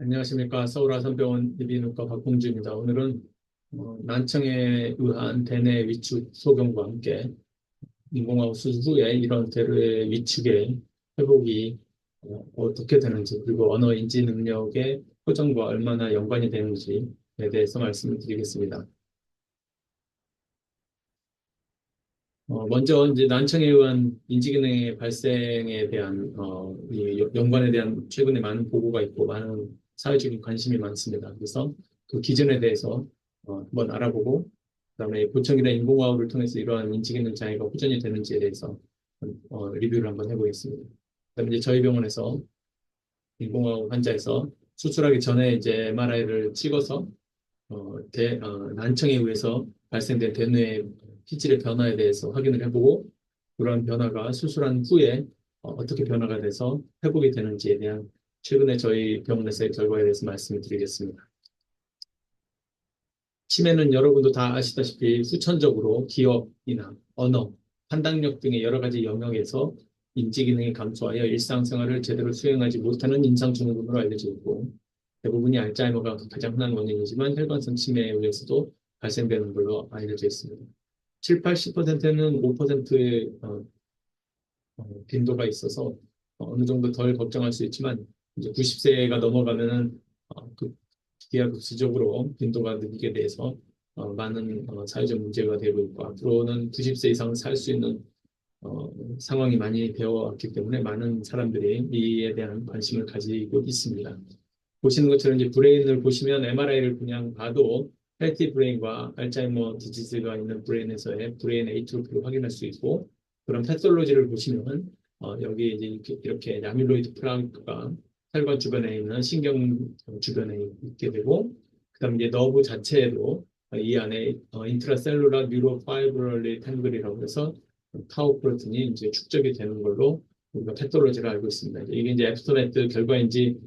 안녕하십니까. 서울아산병원 이비인후과 박봉주입니다. 오늘은 난청에 의한 대뇌 위축 소견과 함께 인공호흡 수술 후에 이런 대뇌 위축의 회복이 어떻게 되는지, 그리고 언어 인지 능력의 호전과 얼마나 연관이 되는지에 대해서 말씀을 드리겠습니다. 먼저 이제 난청에 의한 인지기능의 발생에 대한 이 연관에 대한 최근에 많은 보고가 있고 많은 사회적인 관심이 많습니다. 그래서 그 기전에 대해서 한번 알아보고 그다음에 보청기나 인공호흡을 통해서 이러한 인지기능 장애가 호전이 되는지에 대해서 리뷰를 한번 해보겠습니다. 그다음에 이제 저희 병원에서 인공호흡 환자에서 수술하기 전에 이제 MRI를 찍어서 난청에 의해서 발생된 대뇌 피질의 변화에 대해서 확인을 해보고 그러한 변화가 수술한 후에 떻게 변화가 돼서 회복이 되는지에 대한 최근에 저희 병원에서의 결과에 대해서 말씀을 드리겠습니다. 치매는 여러분도 다 아시다시피 후천적으로 기억이나 언어, 판단력 등의 여러 가지 영역에서 인지 기능이 감소하여 일상생활을 제대로 수행하지 못하는 임상증후군으로 알려져 있고 대부분이 알츠하이머가 가장 흔한 원인이지만 혈관성 치매에 의해서도 발생되는 걸로 알려져 있습니다. 7, 80%는 5%의 빈도가 있어서 어느 정도 덜 걱정할 수 있지만 이제 90세가 넘어가면은 기하급수적으로 빈도가 늘게 돼서 많은 사회적 문제가 되고 있고 앞으로는 90세 이상 살 수 있는 상황이 많이 되어 왔기 때문에 많은 사람들이 이에 대한 관심을 가지고 있습니다. 보시는 것처럼 이제 브레인을 보시면 MRI를 그냥 봐도 헬티 브레인과 알츠하이머 디지즈가 있는 브레인에서의 브레인 에이트로피를 확인할 수 있고 그런 패솔로지를 보시면 여기 이제 이렇게 아밀로이드 플라크가 혈관 주변에 있는 신경 주변에 있게 되고 그다음 이제 너브 자체에도 이 안에 인트라셀룰라 뉴로파이브럴리 탱글이라고 해서 타우 프로틴이 이제 축적이 되는 걸로 우리가 패톨로지를 알고 있습니다. 이게 이제 앱스토메트 결과인지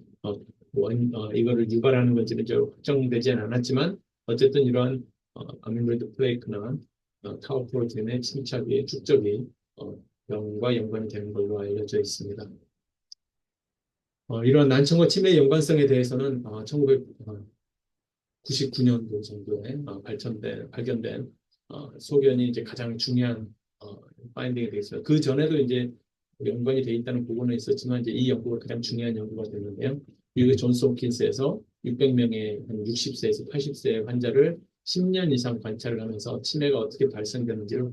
이거를 유발하는 건지는 확정되지는 않았지만 어쨌든 이러한 아밀로이드 플레이크나 타우 프로틴의 침착이 축적이 병과 연관이 되는 걸로 알려져 있습니다. 이런 난청과 치매의 연관성에 대해서는 1999년도 정도에 발견된 소견이 이제 가장 중요한 파인딩이 되겠어요. 그 전에도 이제 연관이 돼 있다는 보고는 있었지만 이제 이 연구가 가장 중요한 연구가 됐는데요. 미국 존스 홉킨스에서 600명의 한 60세에서 80세 환자를 10년 이상 관찰을 하면서 치매가 어떻게 발생되는지를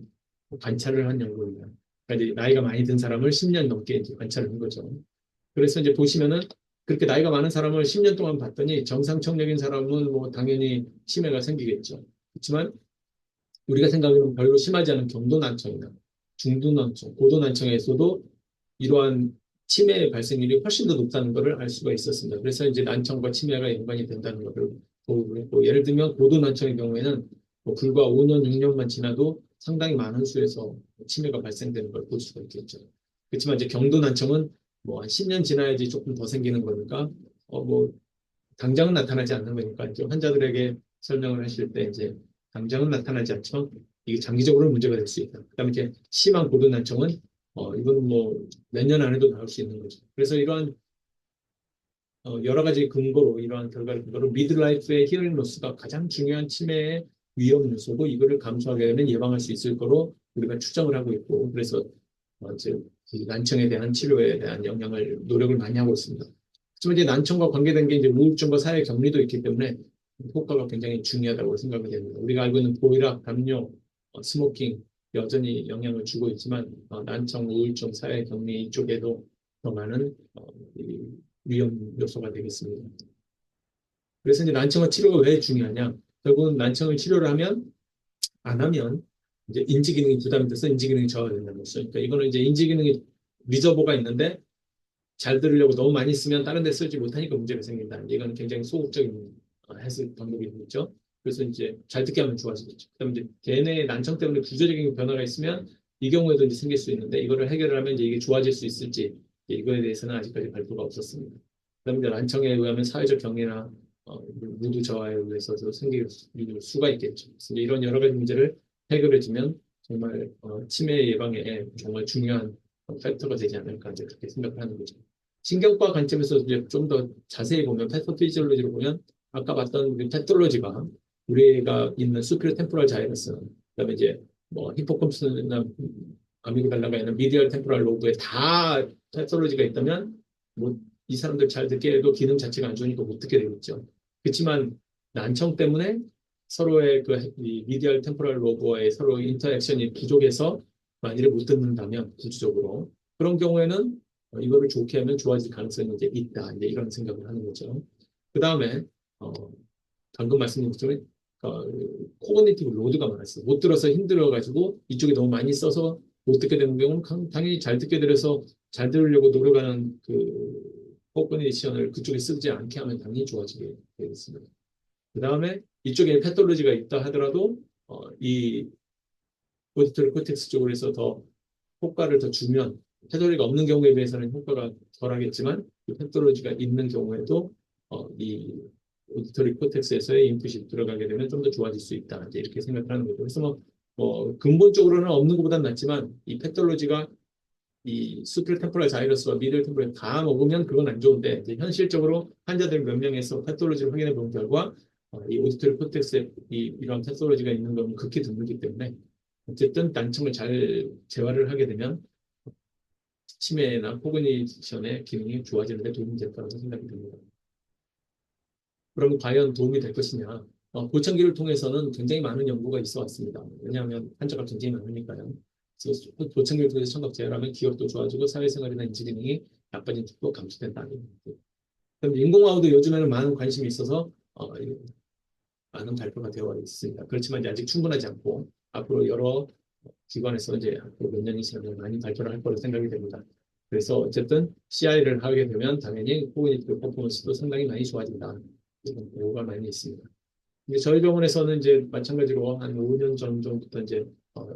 관찰을 한 연구입니다. 그러니까 이제 나이가 많이 든 사람을 10년 넘게 이제 관찰을 한 거죠. 그래서 이제 보시면은 그렇게 나이가 많은 사람을 10년 동안 봤더니 정상청력인 사람은 뭐 당연히 치매가 생기겠죠. 그렇지만 우리가 생각하는 별로 심하지 않은 경도난청이나 중도난청, 고도난청에서도 이러한 치매 발생률이 훨씬 더 높다는 것을 알 수가 있었습니다. 그래서 이제 난청과 치매가 연관이 된다는 것을 보고 있고 예를 들면 고도난청의 경우에는 뭐 불과 5년, 6년만 지나도 상당히 많은 수에서 치매가 발생되는 걸 볼 수가 있겠죠. 그렇지만 이제 경도난청은 뭐 한 10년 지나야지 조금 더 생기는 거니까 뭐 당장은 나타나지 않는 거니까 이제 환자들에게 설명을 하실 때 이제 당장은 나타나지 않지만 이게 장기적으로 문제가 될 수 있다. 그다음에 이제 심한 고도난청은 이거는 뭐 몇 년 안에도 나올 수 있는 거죠. 그래서 이러한 여러 가지 근거로 이러한 결과를 근거로 미드라이프의 히어링 로스가 가장 중요한 치매의 위험 요소고 이거를 감소하게 되면 예방할 수 있을 거로 우리가 추정을 하고 있고 그래서 즉 난청에 대한 치료에 대한 영향을 노력을 많이 하고 있습니다. 하지만 이제 난청과 관계된 게 이제 우울증과 사회 격리도 있기 때문에 효과가 굉장히 중요하다고 생각이 됩니다. 우리가 알고 있는 고혈압, 담요, 스모킹 여전히 영향을 주고 있지만 난청, 우울증, 사회 격리 이쪽에도 더 많은 위험 요소가 되겠습니다. 그래서 이제 난청의 치료가 왜 중요하냐? 결국은 난청을 치료를 하면 안 하면 이제 인지 기능이 부담이 돼서 인지 기능이 저하된다는 거죠. 그러니까 이거는 이제 인지 기능이 리저버가 있는데 잘 들으려고 너무 많이 쓰면 다른 데 쓰지 못하니까 문제가 생긴다. 이건 굉장히 소극적인 해석 방법이 있죠. 그래서 이제 잘 듣게 하면 좋아지겠죠. 그다음에 이제 대뇌 난청 때문에 구조적인 변화가 있으면 이 경우에도 이제 생길 수 있는데 이거를 해결을 하면 이제 이게 좋아질 수 있을지 이거에 대해서는 아직까지 발표가 없었습니다. 그다음에 이제 난청에 의하면 사회적 경계나 무드 저하에 의해서도 생길 수가 있겠죠. 그래서 이런 여러 가지 문제를 해결해주면 정말 치매 예방에 정말 중요한 팩터가 되지 않을까 이제 그렇게 생각을 하는 거죠. 신경과 관점에서 이제 좀 더 자세히 보면 패서피지올로지로 보면 아까 봤던 그 패톨로지가 우리가 있는 수피리어 템포럴 자이러스 그다음에 이제 뭐 히포컴프스나 아미그달라가 있는 미디얼 템포럴 로브에 다 패톨로지가 있다면 뭐 이 사람들 잘 듣게 해도 기능 자체가 안 좋으니까 못 듣게 되겠죠. 그렇지만 난청 때문에 서로의 이 미디얼 템포럴 로브와의 서로 인터액션이 부족해서 만일에 못 듣는다면 구조적으로 그런 경우에는 이거를 좋게 하면 좋아질 가능성이 이제 있다. 이제 이런 생각을 하는 거죠. 그 다음에 어, 방금 말씀드린 것처럼 코그니티브 로드가 많았어요. 못 들어서 힘들어가지고 이쪽에 너무 많이 써서 못 듣게 되는 경우는 당연히 잘 듣게 들어서 잘 들으려고 노력하는 그 코그니션을 그쪽에 쓰지 않게 하면 당연히 좋아지게 되겠습니다. 그 다음에 이쪽에 패톨로지가 있다 하더라도 이 오디토리 코텍스 쪽으로 해서 더 효과를 더 주면 패톨로지가 없는 경우에 비해서는 효과가 덜하겠지만 이 패톨로지가 있는 경우에도 이 오디토리 코텍스에서의 인풋이 들어가게 되면 좀 더 좋아질 수 있다. 이제 이렇게 생각하는 거죠. 그래서 근본적으로는 없는 것보다는 낫지만 이 패톨로지가 이 수필 템포럴 자이러스와 미들 템포럴 다 먹으면 그건 안 좋은데 이제 현실적으로 환자들 몇 명에서 패톨로지를 확인해 본 결과 이 오디토리 코텍스에 이런 패톨로지가 있는 건 극히 드물기 때문에 어쨌든 난청을 잘 재활을 하게 되면 치매나 코그니션의 기능이 좋아지는 데 도움이 될 거라고 생각이 듭니다. 그럼 과연 도움이 될 것이냐? 보청기를 통해서는 굉장히 많은 연구가 있어 왔습니다. 왜냐하면 환자가 굉장히 많으니까요. 그래서 보청기를 통해서 청각 제어하면 기억도 좋아지고 사회생활이나 인지 기능이 나빠진 쪽도 감소된다. 그럼 인공화학도 요즘에는 많은 관심이 있어서 많은 발표가 되어 있습니다. 그렇지만 이제 아직 충분하지 않고 앞으로 여러 기관에서 이제 앞으로 몇 년이 지나면 많이 발표를 할 거로 생각이 됩니다. 그래서 어쨌든 CI를 하게 되면 당연히 코그니티브 퍼포먼스도 상당히 많이 좋아진다. 이런 보고가 많이 있습니다. 이제 저희 병원에서는 이제 마찬가지로 한 5년 전 정도부터 이제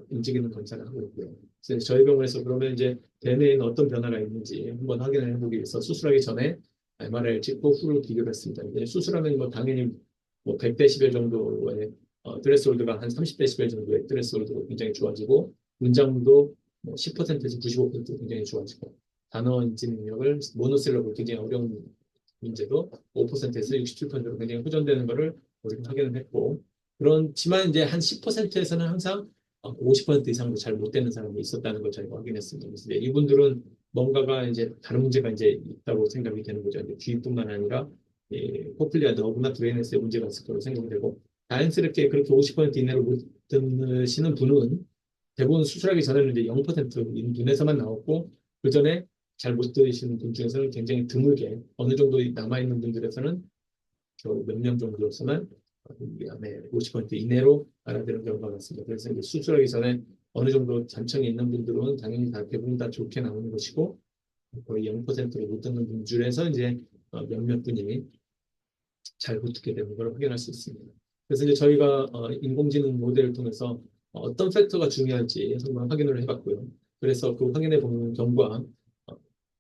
움직이는 검사를 하고 있고요. 그래서 저희 병원에서 그러면 이제 대뇌에는 어떤 변화가 있는지 한번 확인을 해보기 위해서 수술하기 전에 MRI를 찍고 후를 비교를 했습니다. 이제 수술하면 뭐 당연히 뭐 100데시벨 정도의 트레스홀드가 한 30데시벨 정도의 트레스홀드가 굉장히 좋아지고 문장도 뭐 10%에서 95% 굉장히 좋아지고 단어 인지 능력을 모노셀러로 굉장히 어려운 문제도 5%에서 67%로 굉장히 호전되는 것을 우리가 확인을 했고 그렇지만 이제 한 10%에서는 항상 50% 이상도 잘 못 되는 사람이 있었다는 걸 저희가 확인했습니다. 그래서 이제 이분들은 뭔가가 이제 다른 문제가 이제 있다고 생각이 되는 거죠. 이제 귀뿐만 아니라 코클리아 너브나 브레인에스에 문제가 있을 거로 생각이 되고 자연스럽게 그렇게 50% 이내로 못 듣시는 분은 대부분 수술하기 전에는 이제 0% 눈에서만 나왔고 그 전에 잘 못 들으시는 분 중에서는 굉장히 드물게 어느 정도 남아있는 분들에서는 겨우 몇 명 정도였으면 이 안에 50% 이내로 알아들은 경우가 많습니다. 그래서 이제 수술하기 전에 어느 정도 잔청이 있는 분들은 당연히 다 대부분 다 좋게 나오는 것이고 거의 0%로 못 듣는 분 중에서 이제 몇몇 분이 잘 못 듣게 되는 걸 확인할 수 있습니다. 그래서 이제 저희가 인공지능 모델을 통해서 어떤 팩터가 중요할지 한번 확인을 해봤고요. 그래서 그 확인해 보는 경과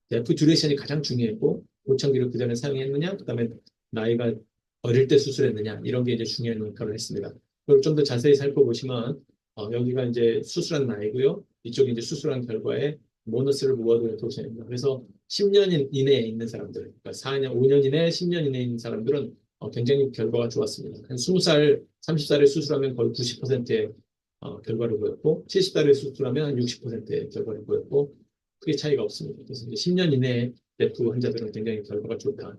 데프 듀레이션이 가장 중요했고 보청기를 그전에 사용했느냐, 그다음에 나이가 어릴 때 수술했느냐 이런 게 이제 중요한 역할을 했습니다. 그걸 좀 더 자세히 살펴보시면 여기가 이제 수술한 나이고요. 이쪽이 이제 수술한 결과에 모너스를 모아두는 도시입니다. 그래서 10년 이내에 있는 사람들, 그러니까 4년, 5년 이내, 10년 이내에 있는 사람들은 굉장히 결과가 좋았습니다. 한 20살, 30살에 수술하면 거의 90%의 결과를 보였고, 70살에 수술하면 한 60%의 결과를 보였고, 크게 차이가 없습니다. 그래서 이제 10년 이내에 뇌프 환자들은 굉장히 결과가 좋다.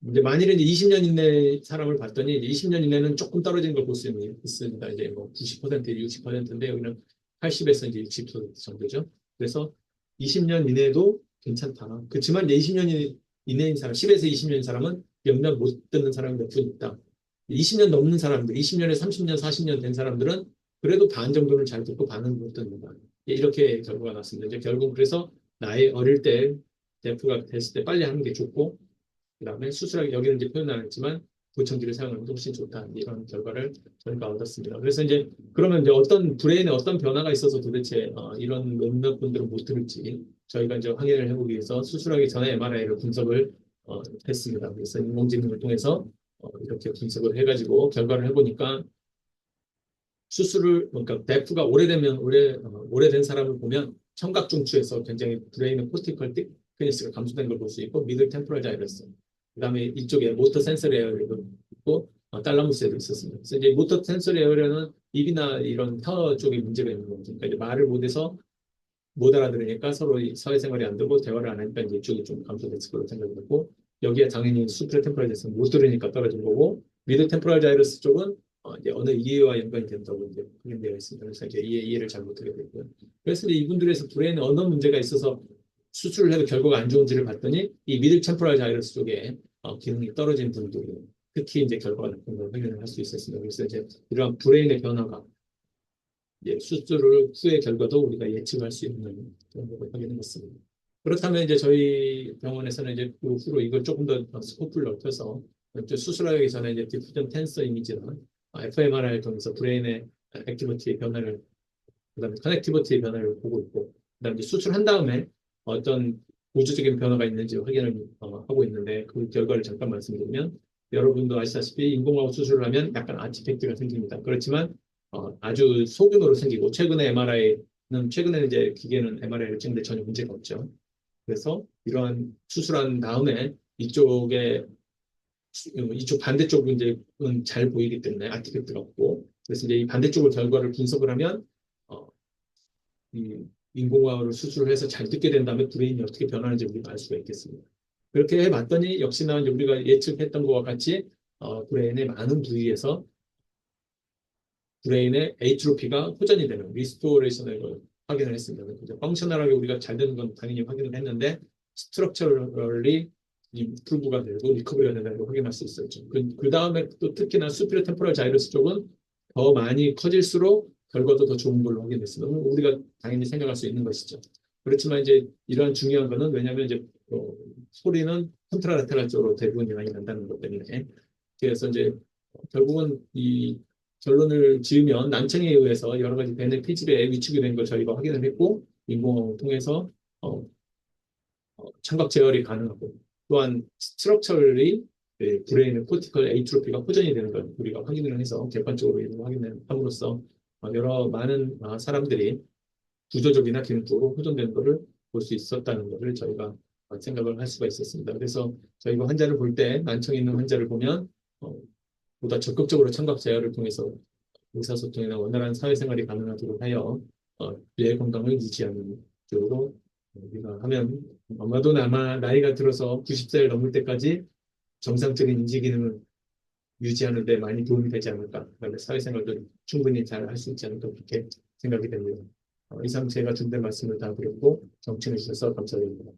이제 만일에 이제 20년 이내 사람을 봤더니 20년 이내는 조금 떨어진 걸 볼 수 있습니다. 이제 뭐 90%, 60%인데 여기는 80에서 이제 60% 정도죠. 그래서 20년 이내도 괜찮다. 그렇지만 이제 20년 이내인 사람, 10에서 20년인 사람은 몇몇 못 듣는 사람이 몇 분 있다. 20년 넘는 사람들, 20년에 30년, 40년 된 사람들은 그래도 반 정도는 잘 듣고 반은 못 듣는다. 이렇게 결과가 났습니다. 이제 결국 그래서 나이 어릴 때 대프가 됐을 때 빨리 하는 게 좋고 그다음에 수술하기 여기는 이제 표현 안 했지만 보청기를 사용하는 게 훨씬 좋다 이런 결과를 저희가 얻었습니다. 그래서 이제 그러면 이제 어떤 브레인에 어떤 변화가 있어서 도대체 이런 몇몇 분들은 못 들을지 저희가 이제 확인을 해보기 위해서 수술하기 전에 MRI를 분석을 했습니다. 그래서 인공지능을 통해서 이렇게 분석을 해가지고 결과를 해보니까 수술을 그러니까 데프가 오래된 사람을 보면 청각 중추에서 굉장히 브레인의 코티컬 페니스가 감소된 걸 볼 수 있고 미들 템포럴 자이러스 그다음에 이쪽에 모터 센서리 에어리도 있고 달라무스에도 있었습니다. 그래서 이제 모터 센서리 에어리는 입이나 이런 혀 쪽에 문제가 있는 거죠. 그러니까 이제 말을 못해서 못 알아들으니까 서로 사회생활이 안 되고 대화를 안 하니까 이제 이쪽이 좀 감소됐을 거로 생각이 됐고 여기에 당연히 수프레 템포랄자이러스 못 들으니까 떨어진 거고 미드 템포럴 자이러스 쪽은 이제 언어 이해와 연관이 된다고 이제 확인되어 있습니다. 그래서 이제 이해를 잘 못하게 되고요. 그래서 이제 이분들에서 브레인에 언어 문제가 있어서 수술을 해도 결과가 안 좋은지를 봤더니 이 미드 템포럴 자이러스 쪽에 기능이 떨어진 분들이 특히 이제 결과가 나쁜 걸 확인을 할 수 있었습니다. 그래서 이제 이러한 브레인의 변화가 예, 수술 후의 결과도 우리가 예측할 수 있는 그런 걸 확인해봤습니다. 그렇다면 이제 저희 병원에서는 이제 그 후로 이걸 조금 더 스코프를 넓혀서 이제 수술하기 전에 이제 디퓨전 텐서 이미지나 fMRI를 통해서 브레인의 액티비티의 변화를 그다음에 커넥티비티의 변화를 보고 있고 그다음에 이제 수술한 다음에 어떤 우주적인 변화가 있는지 확인을 하고 있는데 그 결과를 잠깐 말씀드리면 여러분도 아시다시피 인공호흡 수술을 하면 약간 아티팩트가 생깁니다. 그렇지만 아주 소규모로 생기고 최근에 MRI는 최근에 이제 기계는 MRI를 찍는데 전혀 문제가 없죠. 그래서 이러한 수술한 다음에 이쪽 반대쪽은 이제 잘 보이기 때문에 아티팩트가 없고 그래서 이제 이 반대쪽을 결과를 분석을 하면 어, 이 인공화를 수술을 해서 잘 듣게 된다면 브레인이 어떻게 변하는지 우리가 알 수가 있겠습니다. 그렇게 해봤더니 역시나 이제 우리가 예측했던 것과 같이 브레인의 많은 부위에서 브레인의 에이트로피가 호전이 되는 리스토레이션을 확인을 했습니다. 그래서 펑셔널하게 우리가 잘 되는 건 당연히 확인을 했는데 스트럭처럴리 임프루브가 되고 리커버리가 된다는 걸 확인할 수 있었죠. 그 다음에 또 특히나 수피리어 템포럴 자이러스 쪽은 더 많이 커질수록 결과도 더 좋은 걸로 확인했습니다. 우리가 당연히 생각할 수 있는 것이죠. 그렇지만 이제 이러한 중요한 거는 왜냐하면 이제 소리는 컨트라라테랄 쪽으로 대부분이 많이 난다는 것 때문에 그래서 이제 결국은 이 결론을 지으면 난청에 의해서 여러 가지 벤의 피질에 위축이 된 걸 저희가 확인을 했고 인공호흡을 통해서 어, 청각 제어이 가능하고 또한 스트럭처럴이 브레인의 코티컬 에이트로피가 호전이 되는 걸 우리가 확인을 해서 객관적으로 이런 확인을 함으로써 여러 많은 사람들이 구조적이나 기능적으로 호전되는 것을 볼 수 있었다는 것을 저희가 생각을 할 수가 있었습니다. 그래서 저희가 환자를 볼 때 난청이 있는 환자를 보면 보다 적극적으로 청각 제어를 통해서 의사소통이나 원활한 사회생활이 가능하도록 하여 뇌 건강을 유지하는 쪽으로 우리가 하면 아마도 아마 나이가 들어서 90세를 넘을 때까지 정상적인 인지 기능을 유지하는 데 많이 도움이 되지 않을까. 그다음에 사회생활도 충분히 잘 할 수 있지 않을까 그렇게 생각이 됩니다. 이상 제가 준비한 말씀을 다 드렸고 정치해 주셔서 감사드립니다.